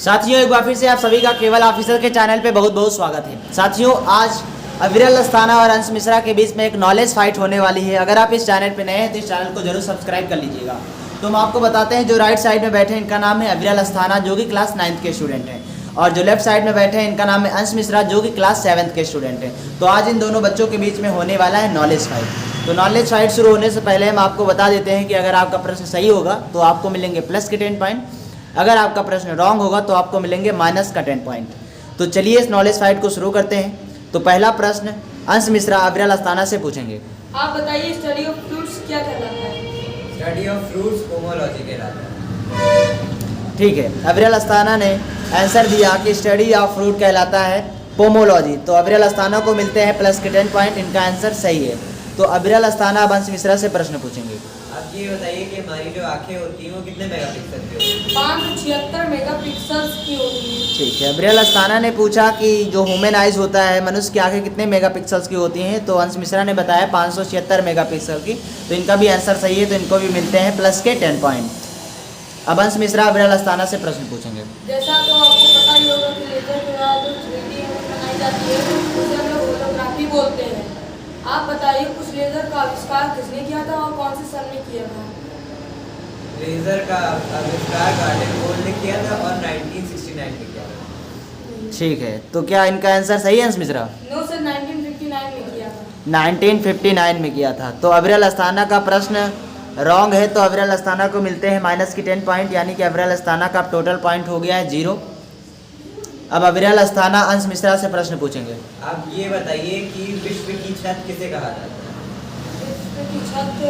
साथियों, एक बार फिर से आप सभी का केवल ऑफिसर के चैनल पे बहुत बहुत स्वागत है। साथियों, आज अविरल अस्थाना और अंश मिश्रा के बीच में एक नॉलेज फाइट होने वाली है। अगर आप इस चैनल पे नए हैं तो इस चैनल को जरूर सब्सक्राइब कर लीजिएगा। तो हम आपको बताते हैं, जो राइट साइड में बैठे हैं इनका नाम है अविरल अस्थाना, जो कि क्लास 9th के स्टूडेंट हैं, और जो लेफ्ट साइड में बैठे हैं इनका नाम है अंश मिश्रा, जो कि क्लास 7th के स्टूडेंट हैं। तो आज इन दोनों बच्चों के बीच में होने वाला है नॉलेज फाइट। तो नॉलेज फाइट शुरू होने से पहले हम आपको बता देते हैं कि अगर आपका प्रश्न सही होगा तो आपको मिलेंगे प्लस के 10 पॉइंट, अगर आपका प्रश्न रॉन्ग होगा तो आपको मिलेंगे माइनस का 10 पॉइंट। तो चलिए इस नॉलेज फाइट को शुरू करते हैं। तो पहला प्रश्न अंश मिश्रा अविरल अस्थाना से पूछेंगे। आप बताइए, स्टडी ऑफ फ्रूट्स क्या कहलाता है? स्टडी ऑफ फ्रूट्स पोमोलॉजी कहलाता है। ठीक है, अविरल अस्थाना ने आंसर दिया कि स्टडी ऑफ फ्रूट कहलाता है पोमोलॉजी। तो अविरल अस्थाना को मिलते हैं प्लस के 10 पॉइंट, इनका आंसर सही है। तो अविरल अस्थाना अब अंश मिश्रा से प्रश्न पूछेंगे। आप ये बताइए कि हमारी जो आंखें होती हैं वो कितने मेगापिक्सल की होती हैं? 576 मेगापिक्सल्स की होती है। ठीक है, अविरल अस्थाना ने पूछा कि जो ह्यूमन आइज होता है, मनुष्य की आंखें कितने मेगापिक्सल्स की होती हैं। तो अंश मिश्रा ने बताया 576 मेगापिक्सल की। तो इनका भी आंसर सही है, तो इनको भी मिलते हैं प्लस के 10 पॉइंट। अब अंश मिश्रा अविरल अस्थाना से प्रश्न पूछेंगे। जैसा तो आपको पता ही होगा कि लेजर के द्वारा जो 3D इमेज बनाई जाती है उसे हम लोग होलोग्राफी बोलते हैं। आप बताइए, उस लेजर का आविष्कार किसने किया था और कौन से सन में किया था? लेजर का आविष्कार गार्डन बोल ने किया था और 1969 में किया था। ठीक है, तो क्या इनका आंसर सही है अंश मिश्रा? नो सर, 1959 में किया था। 1959 में किया था। तो अविरल अस्थाना का प्रश्न रॉन्ग है, तो अविरल अस्थाना को मिलते हैं माइनस की 10 पॉइंट, यानी कि अविरल अस्थाना का टोटल पॉइंट हो गया है 0। अब अविरल अस्थाना अंश मिश्रा से प्रश्न पूछेंगे। आप ये बताइए कि विश्व की छत किसे कहा जाता है? विश्व की छत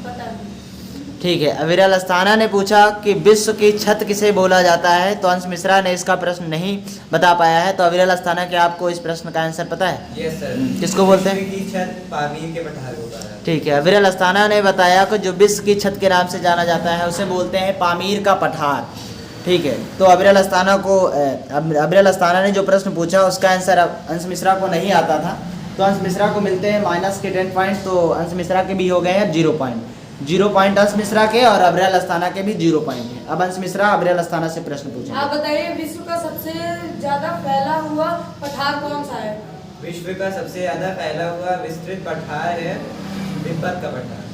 पता नहीं। ठीक है, अविरल अस्थाना ने पूछा कि विश्व की छत किसे बोला जाता है। तो अंश मिश्रा ने इसका प्रश्न नहीं बता पाया है। तो अविरल अस्थाना, क्या आपको इस प्रश्न का आंसर पता है? Yes sir. किसको बोलते हैं? विश्व की छत पामीर के पठार को कहा जाता है। ठीक है, अविरल अस्थाना ने बताया कि जो विश्व की छत के नाम से जाना जाता है उसे बोलते हैं पामीर का पठार। ठीक है, तो अविरल अस्थाना ने जो प्रश्न पूछा उसका आंसर अंश मिश्रा को नहीं आता था। तो अंश मिश्रा को मिलते हैं माइनस के 10 पॉइंट। तो अंश मिश्रा के भी हो गए हैं 0 पॉइंट। 0 पॉइंट अंश मिश्रा के और अविरल अस्थाना के भी 0 पॉइंट है। अब अंश मिश्रा अविरल अस्थाना से प्रश्न पूछेंगे। आप बताइए, विश्व का सबसे ज्यादा फैला हुआ पठार कौन सा है? विश्व का सबसे ज्यादा फैला हुआ विस्तृत पठार है तिब्बत का पठार।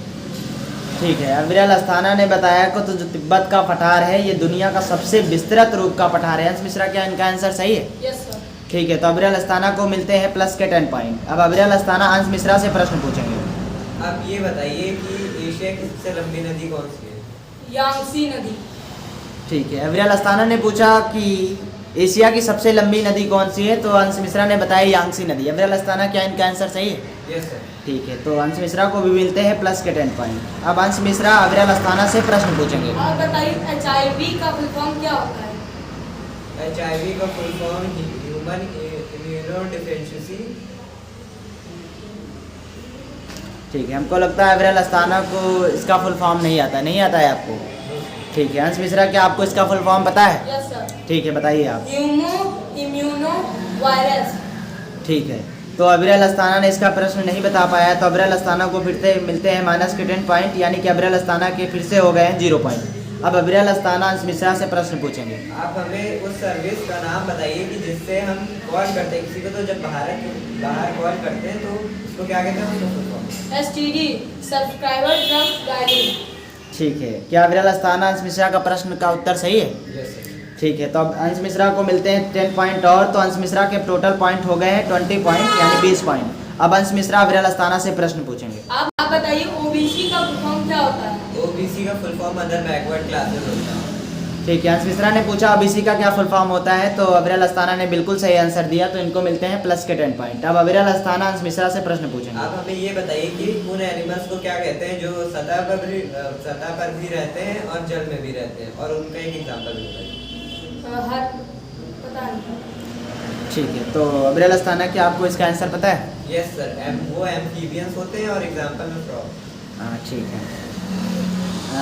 ठीक है, अविरल अस्थाना ने बताया कि तो जो तिब्बत का पठार है ये दुनिया का सबसे विस्तृत रूप का पठार है। अंश मिश्रा, क्या इनका आंसर सही है? Yes sir. ठीक है, तो अविरल अस्थाना को मिलते हैं प्लस के 10 पॉइंट। अब अविरल अस्थाना अंश मिश्रा से प्रश्न पूछेंगे। आप ये बताइए कि एशिया की सबसे लंबी नदी कौन सी है? यांगसी नदी। ठीक है, अविरल अस्थाना ने पूछा कि एशिया की सबसे लंबी नदी कौन सी है। तो अंश मिश्रा ने बताया यांगसी नदी। अविरल अस्थाना, क्या इनका आंसर सही है? Yes sir. ठीक है, तो अंश मिश्रा को भी मिलते हैं प्लस के 10 पॉइंट। अब अंश मिश्रा अविरल अस्थाना से प्रश्न पूछेंगे। और बताइए, HIV का फुल फॉर्म क्या होता है? HIV का full form human immuno deficiency. ठीक है, हमको लगता है अविरल अस्थाना को इसका फुल फॉर्म नहीं आता है आपको? ठीक है, अंश मिश्रा, क्या आपको इसका फुल फॉर्म पता है? Yes sir. ठीक है, बताइए आप। Immuno virus. ठीक है, तो अविरल अस्थाना ने इसका प्रश्न नहीं बता पाया। तो अविरल अस्थाना को फिर से मिलते हैं माइनस के 10 पॉइंट, यानी कि अविरल अस्थाना के फिर से हो गए हैं 0 पॉइंट। अब अविरल अस्थाना अंश मिश्रा से प्रश्न पूछेंगे। आप हमें उस सर्विस का नाम बताइए कि जिससे हम कॉल करते हैं किसी को, तो जब बाहर कॉल करते हैं तो उसको क्या कहते हैं? STD, subscriber trust guiding. ठीक है, क्या अविरल अस्थाना अंश मिश्रा का प्रश्न का उत्तर सही है? Yes sir. ठीक है, तो अब अंश मिश्रा को मिलते हैं 10 पॉइंट और। तो अंश मिश्रा के टोटल पॉइंट हो गए हैं 20 पॉइंट, यानी 20 पॉइंट। अब अंश मिश्रा अविरल अस्थाना से प्रश्न पूछेंगे। आप बताइए, OBC का फुल फॉर्म क्या होता है? OBC का full form other backward classes होता है। ठीक है, अंश मिश्रा ने पूछा OBC का क्या फुल फॉर्म होता है। तो अविरल अस्थाना ने बिल्कुल सही आंसर दिया, तो इनको मिलते हैं प्लस के 10 पॉइंट। अब अविरल अस्थाना अंश मिश्रा से प्रश्न पूछेंगे। आप हमें ये बताइए कि उन एनिमल्स को क्या कहते हैं जो सतह पर भी रहते हैं और जल में भी रहते हैं, और उनका एक एग्जांपल बताइए। पता नहीं। ठीक है, तो अविरल अस्थाना, क्या आपको इसका आंसर पता है? Yes sir. वो एम्फीबियंस होते हैं और एग्जांपल में फ्रॉग। हाँ, ठीक है।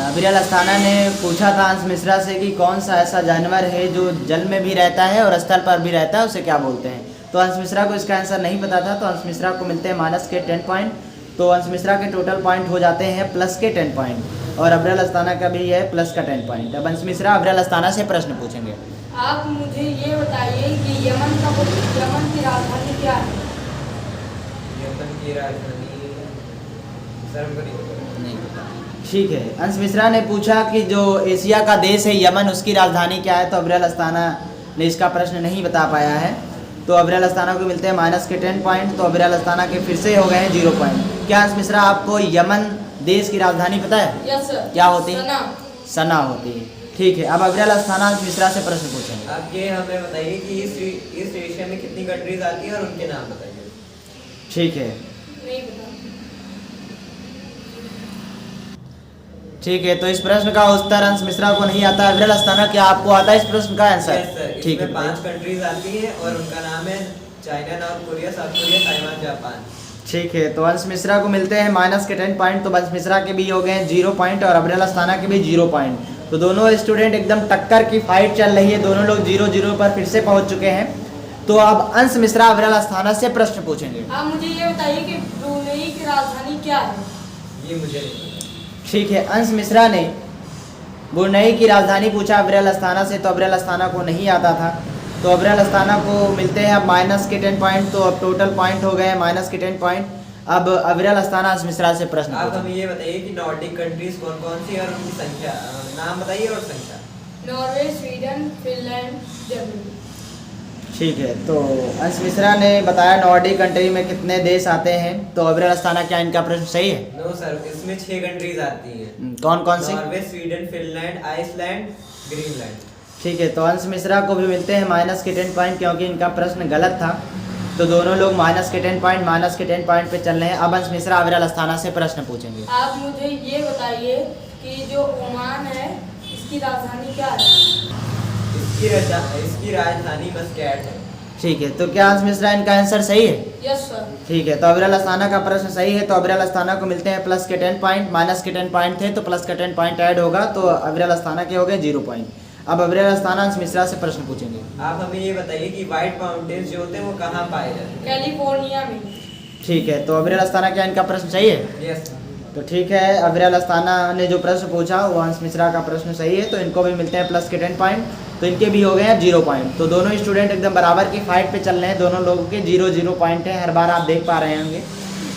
अविरल अस्थाना ने पूछा था अंश मिश्रा से कि कौन सा ऐसा जानवर है जो जल में भी रहता है और स्थल पर भी रहता है, उसे क्या बोलते हैं। तो अंश मिश्रा को इसका आंसर नहीं पता था। तो अंश मिश्रा को मिलते हैं माइनस के 10 पॉइंट। तो अंश मिश्रा के टोटल पॉइंट हो जाते हैं प्लस के 10 पॉइंट, और अविरल अस्थाना का भी है प्लस का 10 पॉइंट। अब अंश मिश्रा अविरल अस्थाना से प्रश्न पूछेंगे। आप मुझे ये बताइए कि यमन की राजधानी क्या है? यमन की राजधानी सर हमको नहीं पता। नहीं पता। ठीक है, अंश मिश्रा ने पूछा कि जो एशिया का देश है यमन, उसकी राजधानी क्या है। तो अबरेल अस्ताना ने इसका प्रश्न नहीं बता पाया है। तो अबरेल अस्ताना को मिलते हैं माइनस के 10 पॉइंट। तो अबरेल अस्ताना के फिर से हो गए हैं 0 पॉइंट। क्या अंश मिश्रा आपको यमन देश की राजधानी पता है? Yes sir. क्या होती है? सना। सना होती है। ठीक है, अब अबरेल अस्ताना अंश मिश्रा से प्रश्न पूछेंगे। आप ये हमें बताइए कि ईस्ट एशिया में कितनी कंट्रीज आती हैं और उनके नाम बताइए। ठीक है, नहीं पता। ठीक है, तो इस प्रश्न का उत्तर अंश मिश्रा को नहीं आता है। अबरेल अस्ताना, क्या आपको आता है इस प्रश्न का आंसर? यस सर, ठीक है, इसमें 5 कंट्रीज आती हैं और उनका नाम है China, north Korea, south Korea, Taiwan, Japan. ठीक है, तो अंश मिश्रा को मिलते हैं माइनस के 10 पॉइंट। तो अंश मिश्रा के भी हो गए हैं 0 पॉइंट और अबरेल अस्ताना के भी 0 पॉइंट। तो दोनों स्टूडेंट एकदम टक्कर की फाइट चल रही है। दोनों लोग 0-0 पर फिर से पहुंच चुके हैं। तो अब अंश मिश्रा अबरेल अस्ताना से प्रश्न पूछेंगे। आप मुझे ये बताइए कि ब्रूनेई की राजधानी क्या है? ये मुझे नहीं पता। ठीक है, अंश मिश्रा ने ब्रुनेई की राजधानी पूछा अबरेल अस्ताना से। तो अबरेल अस्ताना को नहीं आता था। तो अबरेल अस्ताना को मिलते हैं अब माइनस के 10 पॉइंट। तो अब टोटल पॉइंट हो गए हैं माइनस के 10 पॉइंट। अब अबरेल अस्ताना अंश मिश्रा से प्रश्न आप पूछेंगे। हमें ये बताइए कि नॉर्डिक कंट्रीज कौन कौन सी है और उनकी संख्या, नाम बताइए और संख्या। Norway, Sweden, Finland, Germany. ठीक है, तो अंश मिश्रा ने बताया नॉर्डिक कंट्री में कितने देश आते हैं। तो अबरेल अस्ताना, क्या इनका प्रश्न सही है? नो सर, इसमें 6 कंट्रीज आती हैं। कौन कौन सी? Norway, Sweden, Finland, Iceland, Greenland. ठीक है, तो अंश मिश्रा को भी मिलते हैं माइनस के 10 पॉइंट क्योंकि इनका प्रश्न गलत था। तो दोनों लोग माइनस के 10 पॉइंट पे चल रहे हैं। अब अंश मिश्रा अबरेल अस्ताना से प्रश्न पूछेंगे। आप मुझे ये बताइए कि जो ओमान है इसकी राजधानी क्या है? इसकी राजधानी मस्कैट है। ठीक है, तो क्या अंश मिश्रा इनका आंसर सही है? Yes sir. ठीक है, तो अबरेल अस्ताना का प्रश्न सही है। तो अबरेल अस्ताना को मिलते हैं प्लस के 10 पॉइंट। माइनस के 10 पॉइंट थे तो प्लस का 10 पॉइंट ऐड होगा। तो अबरेल अस्ताना के हो गए 0 पॉइंट। अब अबरेल अस्ताना अंश मिश्रा से प्रश्न पूछेंगे। आप हमें ये बताइए कि व्हाइट माउंटेन्स जो होते हैं वो कहाँ पाए जाते हैं। कैलिफोर्निया में। ठीक है, तो अबरेल अस्ताना, क्या इनका प्रश्न सही है? यस। तो ठीक है, अबरेल अस्ताना ने जो प्रश्न पूछा वो अंश मिश्रा का प्रश्न सही है। तो इनको भी मिलते हैं प्लस के 10 पॉइंट। तो इनके भी हो गए हैं 0 पॉइंट। तो दोनों स्टूडेंट एकदम बराबर की फाइट पे चल रहे हैं। दोनों लोगों के 0-0 पॉइंट है। हर बार आप देख पा रहे होंगे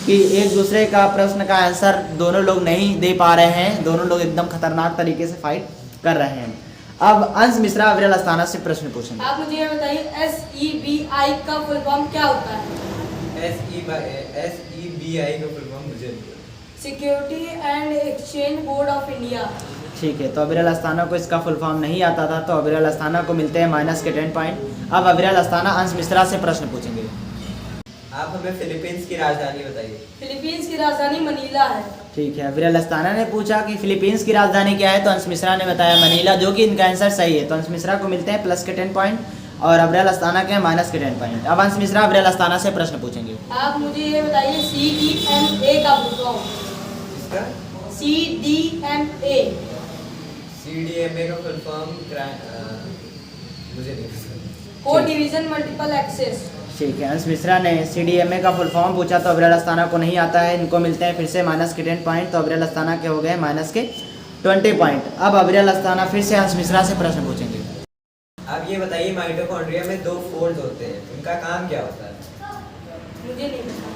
कि एक दूसरे का प्रश्न का आंसर दोनों लोग नहीं दे पा रहे हैं। दोनों लोग एकदम खतरनाक तरीके से फाइट कर रहे हैं। अब अंश मिश्रा अबरेल अस्ताना से प्रश्न पूछेंगे। आप मुझे ये बताइए SEBI का फुल फॉर्म क्या होता है? SEBI का फुल फॉर्म मुझे नहीं पता। Security and exchange board of India. ठीक है, तो अबरेल अस्ताना को इसका फुल फॉर्म नहीं आता था। तो अबरेल अस्ताना को मिलते हैं माइनस के 10 पॉइंट। अब अबरेल अस्ताना अंश मिश्रा से प्रश्न पूछेंगे। आप हमें फिलीपींस की राजधानी बताइए। फिलीपींस की राजधानी मनीला है। ठीक है, अबरेल अस्ताना ने पूछा कि फिलीपींस की राजधानी क्या है। तो अंश मिश्रा ने बताया मनीला, जो कि इनका आंसर सही है। तो अंश मिश्रा को मिलते हैं प्लस के 10 पॉइंट और अबरेल अस्ताना के माइनस के 10 पॉइंट। अब अंश मिश्रा अबरेल अस्ताना से प्रश्न पूछेंगे। आप मुझे ये बताइए CDMA का फुल फॉर्म। इसका CDMA। CDMA का फुल फॉर्म मुझे नहीं पता। को डिवीजन मल्टीपल एक्सेस। ठीक है, अंश मिश्रा ने CDMA का फुल फॉर्म पूछा। तो अबरेल अस्ताना को नहीं आता है। इनको मिलते हैं फिर से माइनस के 10 पॉइंट। तो अबरेल अस्ताना के हो गए माइनस के 20 पॉइंट। अब अबरेल अस्ताना फिर से अंश मिश्रा से प्रश्न पूछेंगे। आप ये बताइए माइटोकॉन्ड्रिया में 2 फोल्ड होते हैं, उनका काम क्या होता है। मुझे नहीं पता।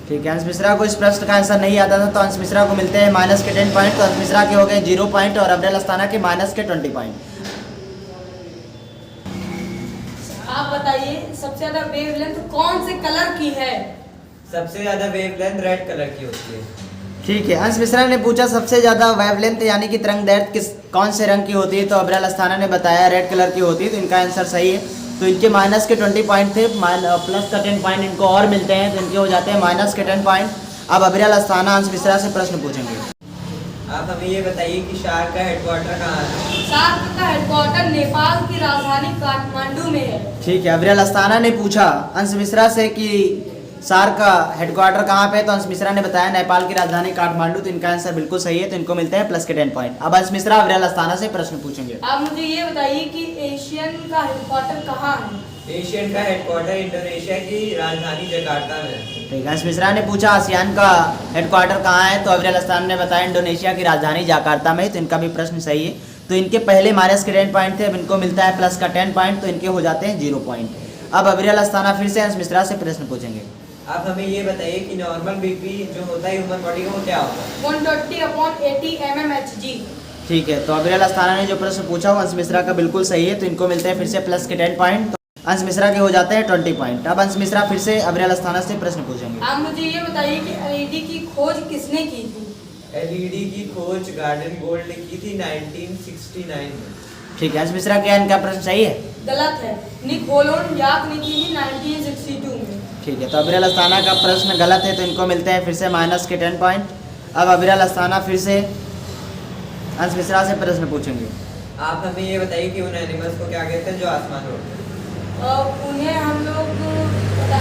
ठीक है, अंश मिश्रा को इस प्रश्न का आंसर नहीं आता था। तो अंश मिश्रा को मिलते हैं माइनस के 10 पॉइंट। तो अंश मिश्रा के हो गए 0 पॉइंट और अबरेल अस्ताना के माइनस के 20 पॉइंट। आप बताइए सबसे ज्यादा वेवलेंथ कौन से कलर की है? सबसे ज्यादा वेवलेंथ रेड कलर की होती है। ठीक है, अंश मिश्रा ने पूछा सबसे ज़्यादा वेवलेंथ यानी कि तरंगदैर्घ्य कौन से रंग की होती है। तो अबरेल अस्ताना ने बताया रेड कलर की होती है। तो इनका आंसर सही है। तो इनके माइनस के 20 पॉइंट थे। प्लस का 10 पॉइंट इनको और मिलते हैं। तो इनके हो जाते हैं माइनस के 10 पॉइंट। अब अबरेल अस्ताना अंश मिश्रा से प्रश्न पूछेंगे। आप हमें ये बताइए कि शार्क का हेडक्वार्टर कहाँ है। शार्क का हेडक्वार्टर नेपाल की राजधानी काठमांडू में है। ठीक है, अबरेल अस्ताना ने पूछा अंश मिश्रा से कि शार्क का हेडक्वार्टर कहाँ पे है। तो अंश मिश्रा ने बताया नेपाल की राजधानी काठमांडू। तो इनका आंसर बिल्कुल सही है। तो इनको मिलते हैं प्लस के 10 पॉइंट। अब अंश मिश्रा अबरेल अस्ताना से प्रश्न पूछेंगे। आप मुझे ये बताइए कि एशियन का हेडक्वार्टर कहाँ है? एशियन का हेडक्वार्टर इंडोनेशिया की राजधानी जकार्ता में है। ठीक है, अंश मिश्रा ने पूछा आसियान का हेडक्वार्टर कहाँ है। तो अबरेल अस्ताना ने बताया इंडोनेशिया की राजधानी जकार्ता में। तो इनका भी प्रश्न सही है। तो इनके पहले माइनस के 10 पॉइंट थे, अब इनको मिलता है प्लस का 10 पॉइंट, तो इनके हो जाते हैं 0 पॉइंट। अब अविरल अस्थाना फिर से अंश मिश्रा से प्रश्न पूछेंगे। आप हमें ये बताइए कि नॉर्मल बीपी जो होता है ह्यूमन बॉडी का वो क्या होता है? 120/80 mmHg। ठीक है, तो अविरल अस्थाना ने जो प्रश्न पूछा वो अंश मिश्रा का बिल्कुल सही है, तो इनको मिलते हैं फिर से प्लस के 10 पॉइंट, तो अंश मिश्रा के हो जाते हैं 20 पॉइंट। अब अंश मिश्रा फिर से अविरल अस्थाना से प्रश्न पूछेंगे। आप मुझे ये बताइए कि एलईडी की खोज किसने की थी? एलईडी की खोज गार्डन गोल्ड ने की थी 1969 में। ठीक है, अंश मिश्रा क्या इनका प्रश्न सही है? गलत है, निकोलोन याक ने की थी 1962 में। ठीक है, तो अविरल अस्थाना का प्रश्न गलत है, तो इनको मिलते हैं फिर से माइनस के 10 पॉइंट। अब अविरल अस्थाना फिर से अंश मिश्रा से प्रश्न पूछेंगे। आप हमें ये बताइए कि उन एनिमल्स को क्या कहते हैं जो आसमान में उड़ते हैं? उन्हें हम लोग पता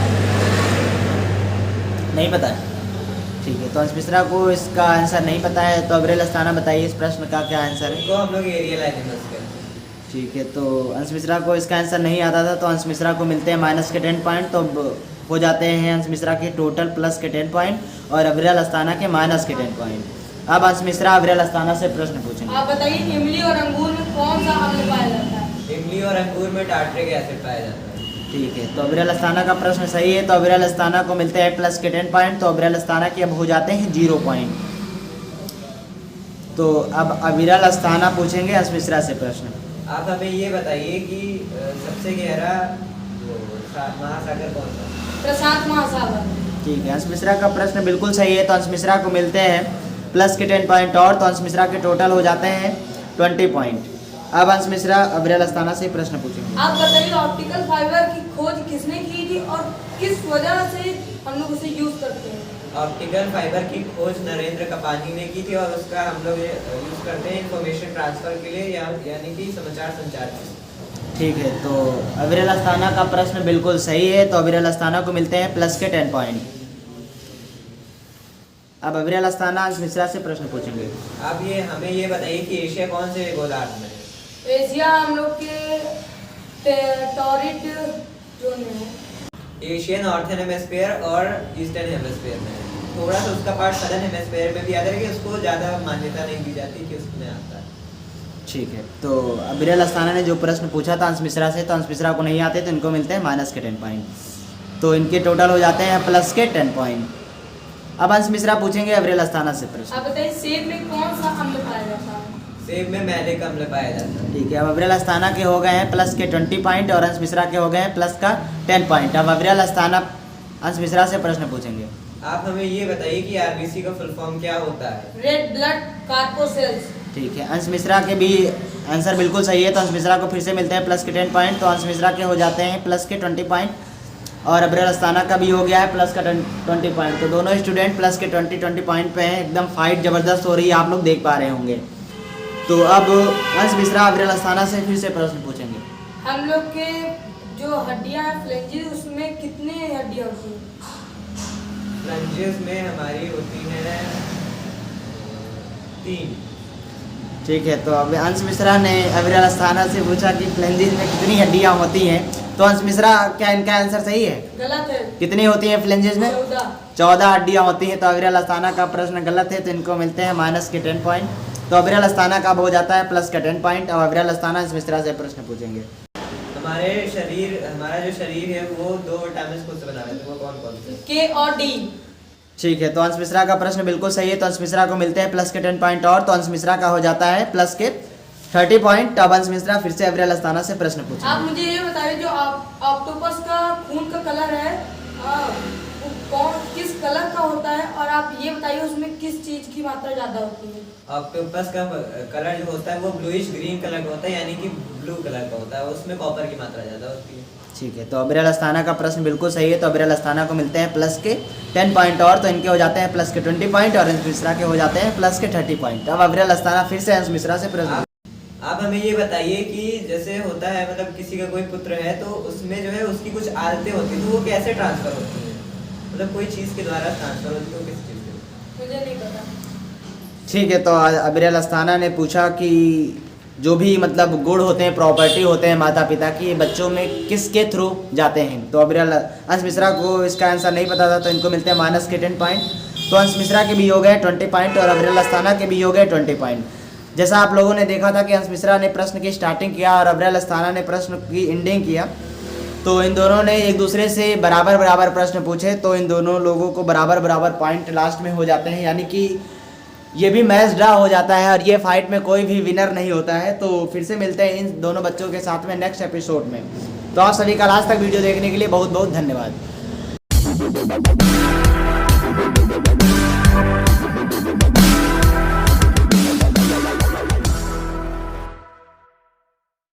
नहीं पता है? ठीक है, तो अंश मिश्रा को इसका आंसर नहीं पता है, तो अविरल अस्थाना बताइए इस प्रश्न का क्या आंसर है? उनको हम लोग एरियल एनिमल्स कहते हैं। ठीक है, तो अंश मिश्रा को इसका आंसर नहीं आता था, तो अंश मिश्रा को मिलते हैं माइनस के 10 पॉइंट, तो अब हो जाते हैं अंश मिश्रा के टोटल प्लस के 10 पॉइंट और अविरल अस्थाना के माइनस के 10 पॉइंट। अब अंश मिश्रा अविरल अस्थाना से प्रश्न पूछेंगे। आप बताइए इमली और अंगूर में कौन सा अम्ल पाया जाता है? इमली और अंगूर में टार्ट्रिक एसिड पाया जाता है। ठीक है, तो अविरल अस्थाना का प्रश्न सही है, तो अविरल अस्थाना को मिलते हैं प्लस के 10 पॉइंट, तो अविरल अस्थाना के अब हो जाते हैं 0 पॉइंट। तो अब अविरल अस्थाना पूछेंगे अंश मिश्रा से प्रश्न। आप हमें ये बताइए कि सबसे गहरा महासागर कौन सा है? प्रशांत महासागर। ठीक है, अंश मिश्रा का प्रश्न बिल्कुल सही है, तो अंश मिश्रा को मिलते हैं प्लस के 10 पॉइंट और, तो अंश मिश्रा के टोटल हो जाते हैं 20 पॉइंट। अब अंश मिश्रा अविरल अस्थाना से प्रश्न पूछेंगे। आप बताइए ऑप्टिकल फाइबर की खोज किसने की थी और किस वजह से हम लोग उसे यूज करते हैं? ऑप्टिकल फाइबर की खोज नरेंद्र कपानी ने की थी और उसका हम लोग यूज करते हैं इंफॉर्मेशन ट्रांसफर के लिए यानी कि समाचार संचार के लिए। ठीक है, तो अविरल अस्थाना का प्रश्न बिल्कुल सही है, तो अविरल अस्थाना को मिलते हैं प्लस के 10 पॉइंट। अब अविरल अस्थाना अंश मिश्रा से प्रश्न पूछेंगे। आप ये हमें ये बताइए कि एशिया कौन से गोलार्ध में है? एशिया हम लोग के टॉरिड जोन में है। एशिया नॉर्थन हेमिस्फीयर और ईस्टर्न हेमिस्फीयर में है। थोड़ा सा उसका पार्ट सदर्न हेमिस्फीयर में भी आता है, लेकिन उसको ज़्यादा मान्यता नहीं दी जाती कि उसमें आता है। ठीक है, तो अविरल अस्थाना ने जो प्रश्न पूछा था अंश मिश्रा से, तो अंश मिश्रा को नहीं आते, तो इनको मिलते हैं माइनस के 10 पॉइंट, तो इनके टोटल हो जाते हैं प्लस के 10 पॉइंट। अब अंश मिश्रा पूछेंगे अविरल अस्थाना से प्रश्न। आप बताइए सेब में कौन सा अम्ल पाया जाता है? सेब में मैलिक अम्ल पाया जाता है। ठीक है, अब अविरल अस्थाना के हो गए हैं प्लस के 20 पॉइंट और अंश मिश्रा के हो गए हैं प्लस का 10 पॉइंट। अब अविरल अस्थाना अंश मिश्रा से प्रश्न पूछेंगे। आप हमें ये बताइए कि आरबीसी का फुल फॉर्म क्या होता है? Red blood corpuscles. ठीक है, अंश मिश्रा के भी आंसर बिल्कुल सही है, तो अंश मिश्रा को फिर से मिलते हैं प्लस के 10 पॉइंट, तो अंश मिश्रा के हो जाते हैं प्लस के 20 पॉइंट और अविरल अस्थाना का भी हो गया है प्लस का 20 पॉइंट। तो दोनों स्टूडेंट प्लस के 20 पॉइंट पे हैं, एकदम फाइट ज़बरदस्त हो रही है, आप लोग देख पा रहे होंगे। तो अब अंश मिश्रा अविरल अस्थाना से फिर से प्रश्न पूछेंगे। हम लोग के जो हड्डियां हैं फ्लेंजेस, उसमें कितने हड्डियां होती हैं? फ्लेंजेस में हमारी होती है 3। ठीक है, तो अब अंश मिश्रा ने अविरल अस्थाना से पूछा कि फ्लेंजेस में कितनी हड्डियां होती हैं, तो अंश मिश्रा क्या इनका आंसर सही है? गलत है। कितनी होती हैं फ्लेंजेस में? 14 हड्डियां होती हैं, तो अविरल अस्थाना का प्रश्न गलत है, तो इनको मिलते हैं माइनस के 10 पॉइंट। तो अविरल अस्थाना का अब हो जाता है प्लस का 10 पॉइंट। अब अविरल अस्थाना अंश मिश्रा से प्रश्न पूछेंगे। हमारा जो शरीर है वो 2 विटामिन खुद से बना है, तो वो कौन कौन से? के और डी। ठीक है, तो अंश मिश्रा का प्रश्न बिल्कुल सही है, तो अंश मिश्रा को मिलते हैं प्लस के 10 पॉइंट और, तो अंश मिश्रा का हो जाता है प्लस के 30 पॉइंट। अब अंश मिश्रा फिर से अविरल अस्थाना से प्रश्न पूछेंगे। आप मुझे ये बताइए जो ऑक्टोपस का खून का कलर है वो कौन किस कलर का होता है, और आप ये बताइए उसमें किस चीज की मात्रा ज्यादा होती है? ऑक्टोपस का कलर जो होता है वो ब्लूइश ग्रीन कलर का होता है, यानी कि ब्लू कलर का होता है, उसमें कॉपर की मात्रा ज़्यादा होती है। ठीक है, तो अविरल अस्थाना का प्रश्न बिल्कुल सही है, तो अविरल अस्थाना को मिलते हैं प्लस के 10 पॉइंट और, तो इनके हो जाते हैं प्लस के 20 पॉइंट और अंश मिश्रा के हो जाते हैं प्लस के 30 पॉइंट। अब अविरल अस्थाना फिर से अंश मिश्रा से प्रश्न। आप हमें ये बताइए कि जैसे होता है मतलब किसी का कोई पुत्र है तो उसमें जो है उसकी कुछ आदतें होती हैं, तो वो कैसे ट्रांसफर होती हैं? मतलब कोई चीज़ के द्वारा ट्रांसफर होती है, वो किस चीज़ के? मुझे नहीं पता। ठीक है, तो अविरल अस्थाना ने पूछा कि जो भी मतलब गुण होते हैं, प्रॉपर्टी होते हैं माता पिता की, ये बच्चों में किसके थ्रू जाते हैं? तो अविरल अंश मिश्रा को इसका आंसर नहीं पता था, तो इनको मिलते हैं माइनस के 10 पॉइंट। तो अंश मिश्रा के भी हो गए 20 पॉइंट और अविरल अस्थाना के भी हो गए 20 पॉइंट। जैसा आप लोगों ने देखा था कि अंश मिश्रा ने प्रश्न की स्टार्टिंग किया और अविरल अस्थाना ने प्रश्न की एंडिंग किया, तो इन दोनों ने एक दूसरे से बराबर बराबर प्रश्न पूछे, तो इन दोनों लोगों को बराबर बराबर पॉइंट लास्ट में हो जाते हैं, यानी कि ये भी मैच ड्रा हो जाता है और ये फाइट में कोई भी विनर नहीं होता है। तो फिर से मिलते हैं इन दोनों बच्चों के साथ में नेक्स्ट एपिसोड में। तो आप सभी का लास्ट तक वीडियो देखने के लिए बहुत बहुत धन्यवाद।